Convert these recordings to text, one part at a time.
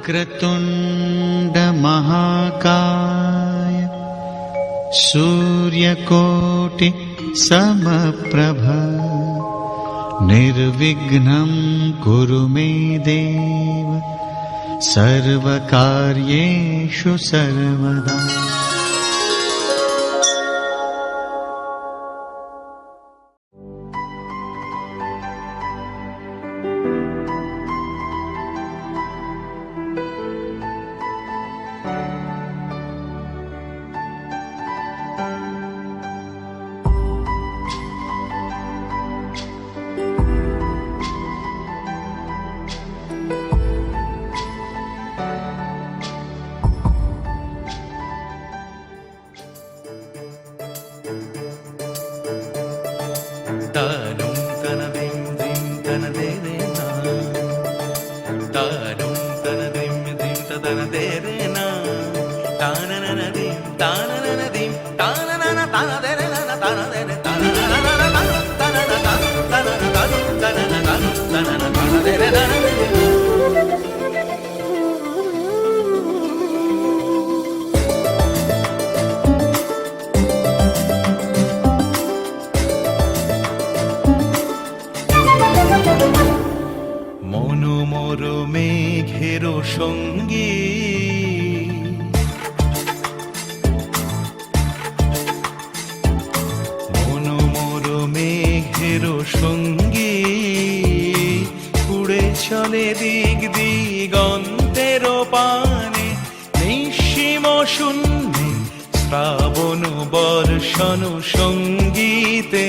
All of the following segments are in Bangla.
वक्रतुण्ड महाकाय सूर्यकोटि समप्रभ निर्विघ्नं कुरु मे देव सर्वकार्येषु सर्वदा। মনোমর মেঘের সঙ্গী মনোমর মেঘের সঙ্গী উড়ে চলে দিক দিগন্তের পানে নিঃসীম শূন্যে শ্রাবণ বর্ষণ সঙ্গীতে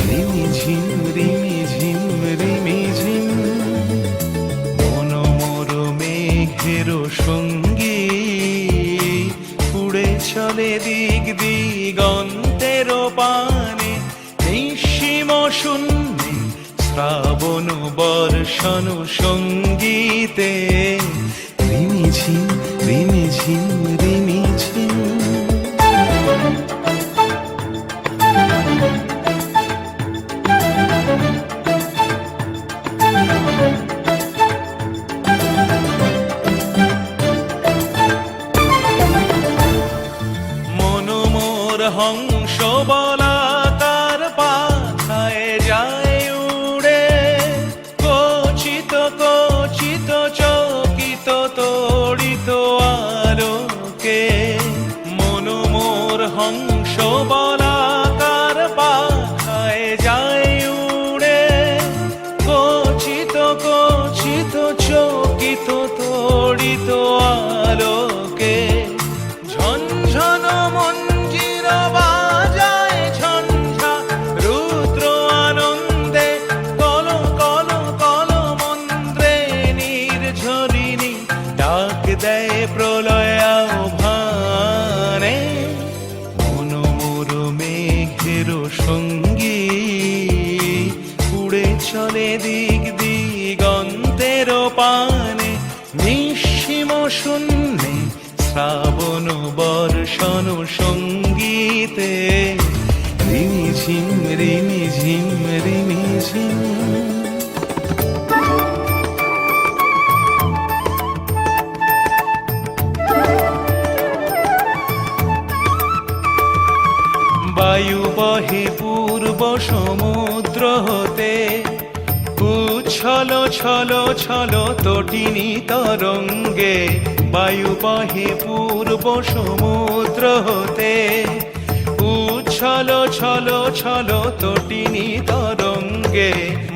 রিমিঝিম রিমিঝিম রিমিঝিম মনোমর মেঘের সঙ্গী উড়ে চলে দিক দিগন্তের পানে নিঃসীম শূন্যে শ্রাবণ বর্ষণ সঙ্গীতে রিমিঝিম রিমিঝিম রিমিঝিম। মনোমর হংস বলাকার পাখায় যায় উড়ে কচিত কচিত চকিত তড়িত আলোকে মনোমর হংস বলাকার পাখায় যায় উড়ে কচিত কচিত চকিত তড়িত আলোকে ঝনঝন মঞ্জির বাজায় ঝঞ্ঝা রুদ্র আনন্দে কল কল কল মন্ত্রে নির্ঝরিণী ডাক দেয় প্রলয় আহ্বানে মনোমর মেঘের সঙ্গী উড়ে চলে দিক দিগন্তের পানে নিঃসীম শূন্যে শ্রাবণ বর্ষণ সঙ্গীতে রিমিঝিম রিমিঝিম রিমিঝিম। বায়ু বহে পূর্ব সমুদ্র হতে উচ্ছল ছল ছল তটিনী তরঙ্গে বায়ু বহে পূর্ব সমুদ্র হতে উচ্ছল ছল ছল তটিনী তরঙ্গে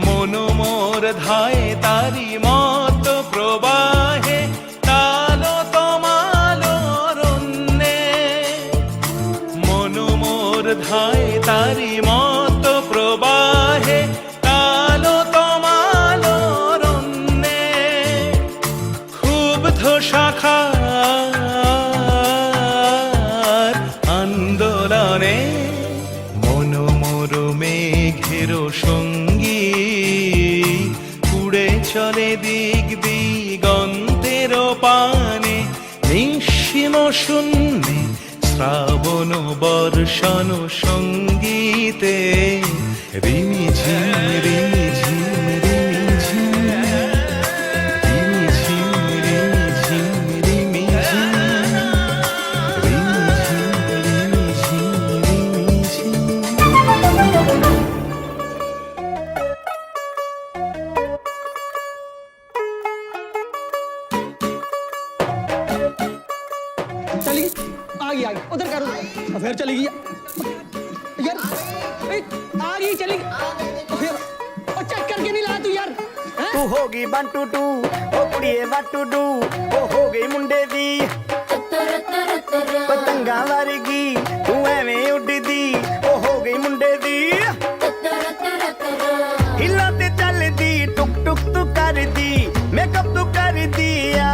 মনোমর ধায় তারি মত প্রবাহে তাল তমাল রণ্যে মনোমর ধায় তারি মত প্রবাহে তাল তমাল রণ্যে ক্ষুব্ধ শাখার আন্দোলনে মনোমর মেঘের সঙ্গী উড়ে চলে দিক দিগন্তের পানে নিঃসীম শূন্যে শ্রাবণ বর্ষণ সঙ্গীতে রিমিঝিম রিমিঝিম রিমিঝিম রিমিঝিম রিমিঝিম। यार फिर चली गई यार आ गई चली फिर और चेक करके नहीं ला तू यार तू हो गई 1 2 2 ओ कुड़िए व्हाट टू डू ओ हो गई मुंडे दी पतंगा वर्गी तू एवें उड़दी ओ हो गई मुंडे दी हिला ते चलदी टुक टुक तू करदी मेकअप तू कर दिया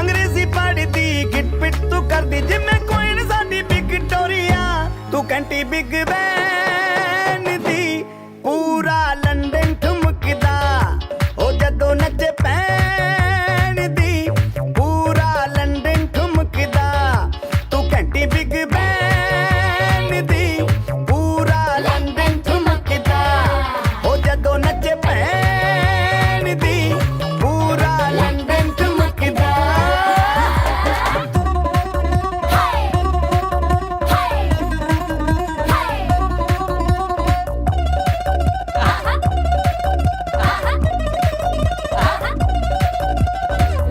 अंग्रेजी पढ़दी गिट पिट तू करदी जिम्मे कोई न साडी विक्टोरिया तू कंटी बिग बैन दी पूरा लंदन ठुमकदा ओ जदों नचे पैन दी पूरा लंदन ठुमकदा तू कंटी बिग बैन दी पूरा लंदन ठुमकदा ओ जदों नचे पैन दी पूरा लंदन ठुमकदा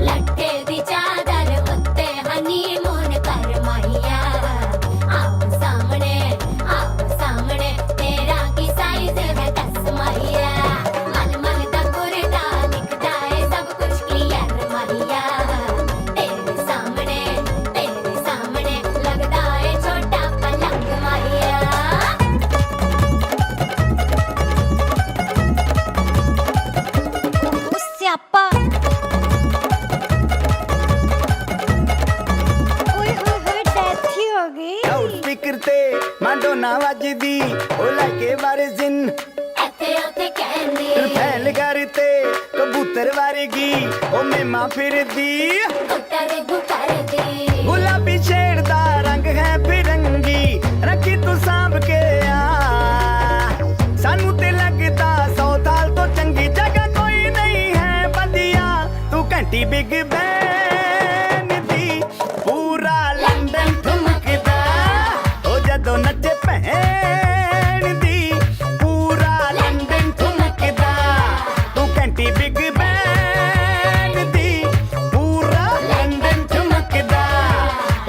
लट्टे दी चादर उत्ते हनीमून कर माहिया आओ सामने तेरा की साइज है दस माहिया मन मन दा कुरदा दिखदा है सब कुछ क्लियर माहिया तेरे सामने लगदा है छोटा पलंग माहिया ਸਿਆਪਾ ਓਏ ਹੋਏ ਹੋਏ ਡੈਥ ਹੀ ਹੋ ਗਈ ਲਾਊਡ ਸਪੀਕਰ ਤੇ ਮਾਂਡੋਨਾ ਵੱਜਦੀ ਉਹ ਲਾਈਕੇ ਵਾਰਿਜ਼ਨ ਇੱਥੇ ਉੱਥੇ ਕਹਿੰਦੀ ਫੈਲ ਕਰਤੇ ਕਬੂਤਰ ਵਰਗੀ ਉਹ ਮੇਮਾ ਫਿਰਦੀ ਕੁੱਟਰ ਗੁਕਰਦੀ ਗੁਲਾਬੀ ਸ਼ੇਡ ਦਾ ਰੰਗ ਹੈ ਫਿਰੰਗੀ ਰੱਖੀ ਤੂੰ ਸਾਂਭ ਕੇ ਆ ਸਾਨੂੰ ਤੇ ਲੱਗਦਾ 100 ਸਾਲ ਤੋਂ ਚੰਗੀ ਜਗ੍ਹਾ ਕੋਈ ਨਹੀਂ ਹੈ ਬੰਦਿਆ ਤੂੰ ਘੰਟੀ ਬਿਗ ਬੈਨ ਦੀ ਪੂਰਾ ਲੰਡਨ ਠੁਮਕਦਾ ਉਹ ਜਦੋਂ ਨੱਚੇ ਭੈਣ ਦੀ ਪੂਰਾ ਲੰਡਨ ਠੁਮਕਦਾ ਤੂੰ ਘੰਟੀ ਬਿਗ ਬੈਨ ਦੀ ਪੂਰਾ ਲੰਡਨ ਠੁਮਕਦਾ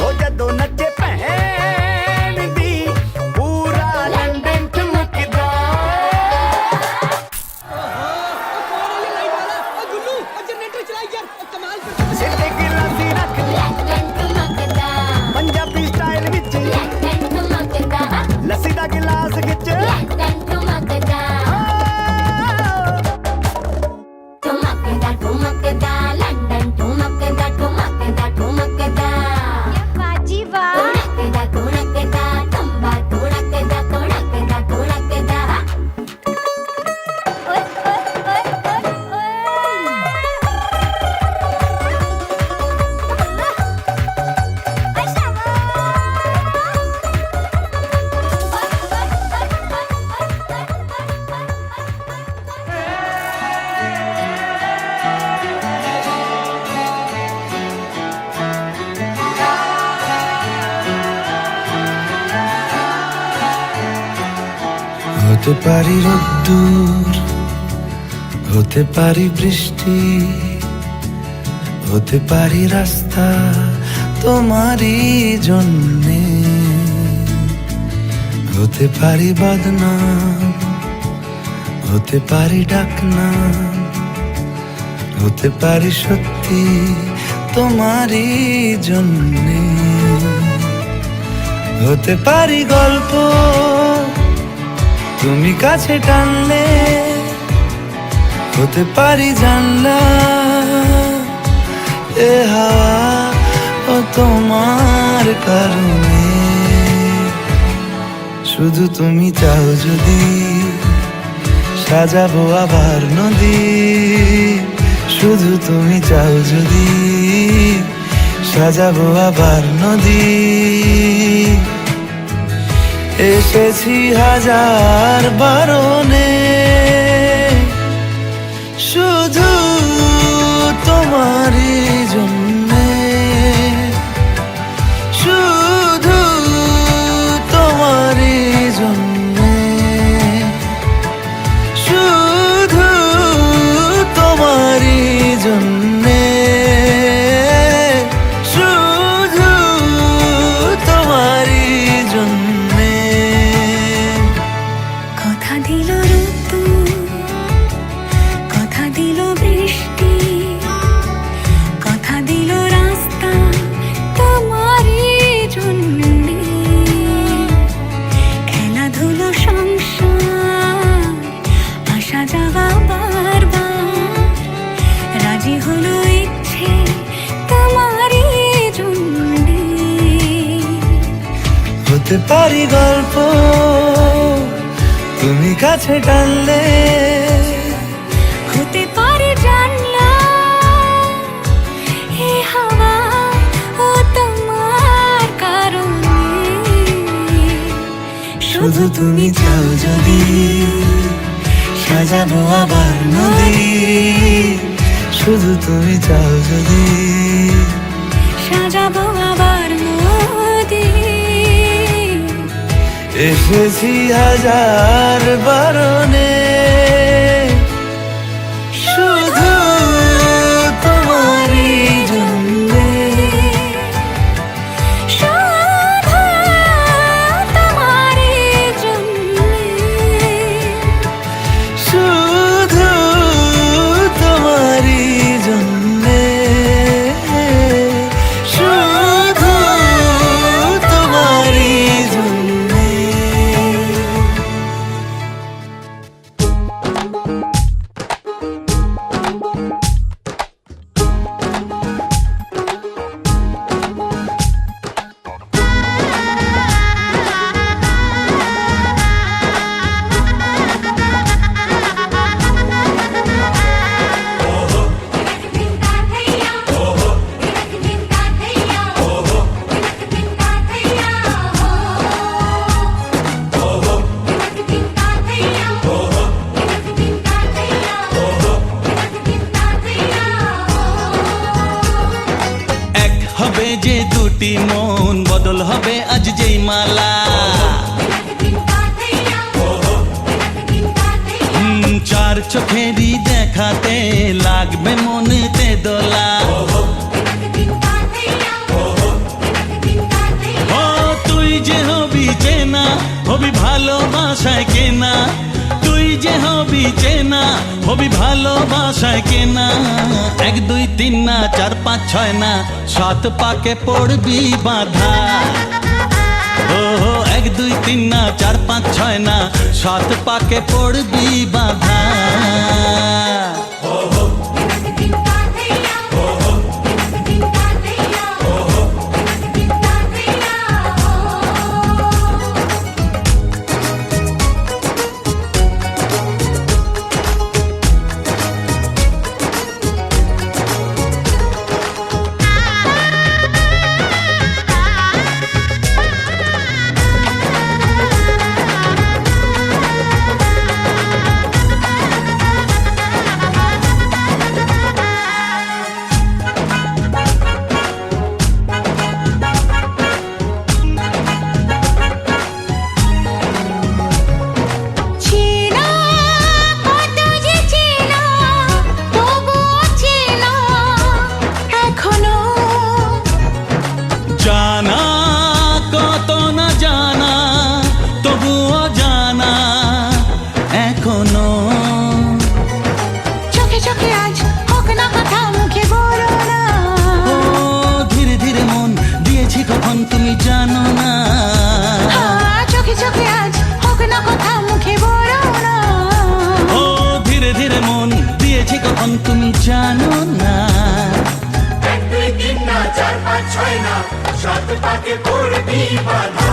ਉਹ ਜਦੋਂ ਨੱਚੇ ਭੈਣ ਦੀ ਪੂਰਾ ਲੰਡਨ ਠੁਮਕਦਾ गुल्लू जनरेटर चलाई यार कमाल कर ਸਿਰ ਤੇ ਗਿਲਾਸੀ ਰੱਖ ਲੰਡਨ ਠੁਮਕਦਾ ਪੰਜਾਬੀ ਸਟਾਈਲ ਵਿੱਚ ਲੰਡਨ ਠੁਮਕਦਾ ਲੱਸੀ ਦਾ ਗਿਲਾਸ ਖਿੱਚ ਲੰਡਨ ਠੁਮਕਦਾ ਠੁਮਕਦਾ ਲੰਡਨ ਠੁਮਕਦਾ ਬਾਜੀ ਵਾਹ ਠੁਮਕਦਾ ਟੰਬਾ ਠੁਮਕਦਾ ਓਏ ਓਏ ਓਏ ਓਏ হতে পারি রোদ্দুর হতে পারি বৃষ্টি হতে পারি রাস্তা তোমারই জন্যে হতে পারি বদনাম হতে পারি ডাকনাম হতে পারি সত্যি তোমারই জন্যে হতে পারি গল্প তুমি কাছে টানলে হতে পারি জানলা এ হাওয়া ও তোমার কারণে শুধু তুমি চাও যদি সাজাবো আবার নদী শুধু তুমি চাও যদি সাজাবো আবার নদী এসেছি হাজার বারণে শুধু তোমারই জন্যে শুধু তোমারই জন্যে শুধু তোমারই জন্যে শুধু হতে পারি গল্প তুমি কাছে টানলে, হতে পারে জানলা এ হাওয়া ও তোমার কারণে। শুধু তুমি চাও যদি সাজাবো আবার নদী, শুধু তুমি চাও যদি সাজাবো আবার নদী। এসেছি হাজার বারণে, শুধু তোমারই জন্যে, শুধু তোমারই জন্যে। শুধু তোমারই জন্যে, শুধু তোমারই জন্যে। এক হবে যে দুটি মন, বদল হবে আজ যেই মালা। চার চোখেরই দেখাতে লাগবে মনেতে দোলা। ও তুই যে হবি চেনা, হবি ভালোবাসায় কেনা। তুই যে হবি চেনা, হবি ভালোবাসায় কেনা। 1 2 3 না 4 5 6 না 7 পাকে পড়বি বাধা। ও 1 2 3 না 4 5 6 না 7 পাকে পড়বি বাধা। চেনা কত যে চেনা, তবুও চেনা এখনো। জানা কত না জানা, তবুও জানা এখনো। চোখে চোখে আজ হোক না কথা, মুখে বলো না। ও ধীরে ধীরে মন দিয়েছি কখন তুমি জানো না। চোখে চোখে আজ হোক না কথা, মুখে বলো না। ও ধীরে ধীরে মন দিয়েছি কখন তুমি জানো না। 1 2 3 না 4 5 6 না 7 পাকে পড়বি বাধা।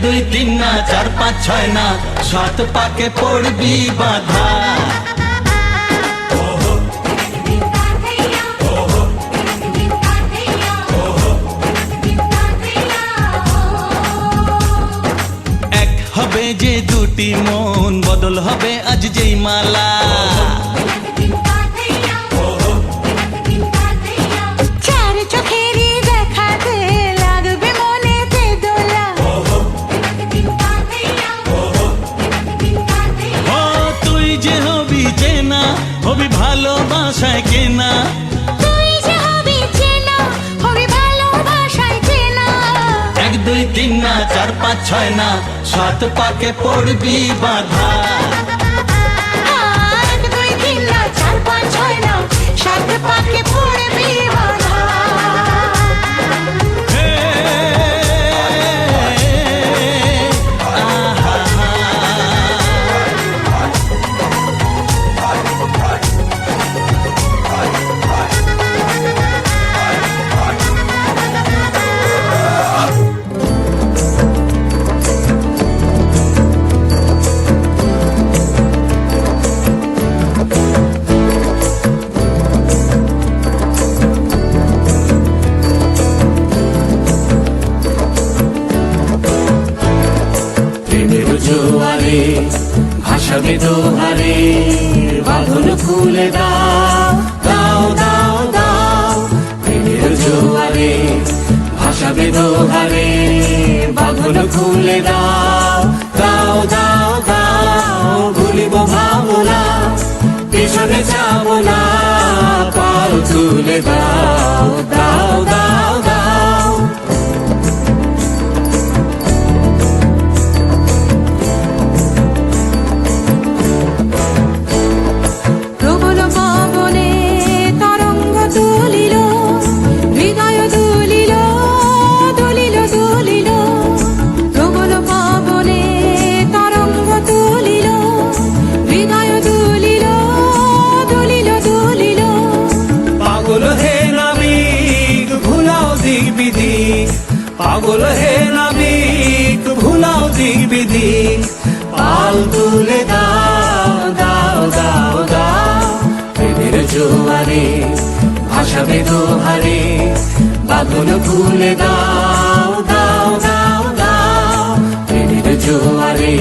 দুই তিন না চার পাঁচ ছয় না সাত পাকে পড়বি বাধা এক হবে যে দুটি মন বদল হবে আজ যেই মালা চার চোখেরই দেখাতে লাগবে মনেতে দোলা ও তুই যে হবি চেনা হবি ভালোবাসায় কেনা তুই যে হবি চেনা হবি ভালোবাসায় চেনা এক দুই তিন না চার পাঁচ ছয় না সাত পাকে পড়বি বাধা এক দুই তিন না চার পাঁচ ছয় না সাত পাকে পড়বি বাধা হে, আহা, প্রেমের জোয়ারে ভাসাবে দোহারে বাঁধন খুলে দাও দাও দাও দাও প্রেমের জোয়ারে ভাসাবে দোহারে বাঁধন খুলে দাও দাও দাও দাও ভুলিব ভাবনা পেছনে যাব না পাল তুলে দাও দাও দাও দাও প্রবল পবনে তরঙ্গ দুলিল হৃদয় দুলিল দুলিল দুলিল প্রবল পবনে তরঙ্গ দুলিল হৃদয় দুলিল দুলিল দুলিল পাগল হে নাবিক ভুলাও দিক বিদিক পাগল হে নাবিক ভুলাও দিক বিদিক পাল তুলে দাও দাও দাও দাও প্রেমের জোয়ারে ভাসাবে দোহারে বাঁধন খুলে দাও দাও দাও দাও প্রেমের জোয়ারে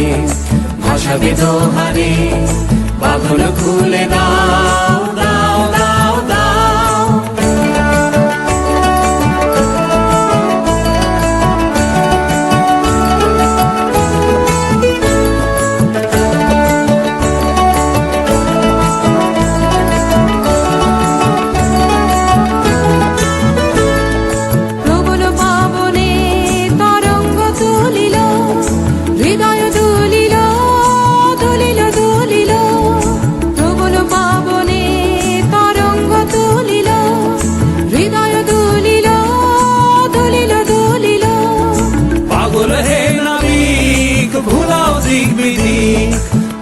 ভাসাবে দোহারে বাঁধন খুলে দাও দাও দাও দাও প্রবল পবনে তরঙ্গ দুলিল হৃদয় দুলিল দুলিল দুলিল প্রবল পবনে তরঙ্গ দুলিল হৃদয় দুলিল দুলিল দুলিল পাগল হে নাবিক ভুলাও দিক বিদিক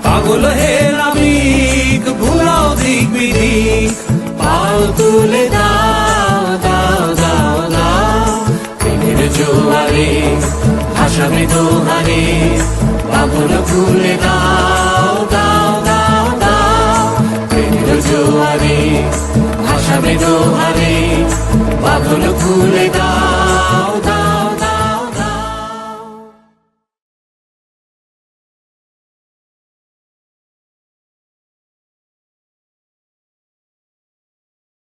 পাগল হে নাবিক ভুলাও দিক বিদিক পাল তুলে দাও দাও দাও দাও প্রেমের জোয়ারে ভাসাবে দোহারে পাগল খুলে দাও দাও দাও দাও প্রেমের জোয়ারে ভাসাবে দোহারে পাগল খুলে দাও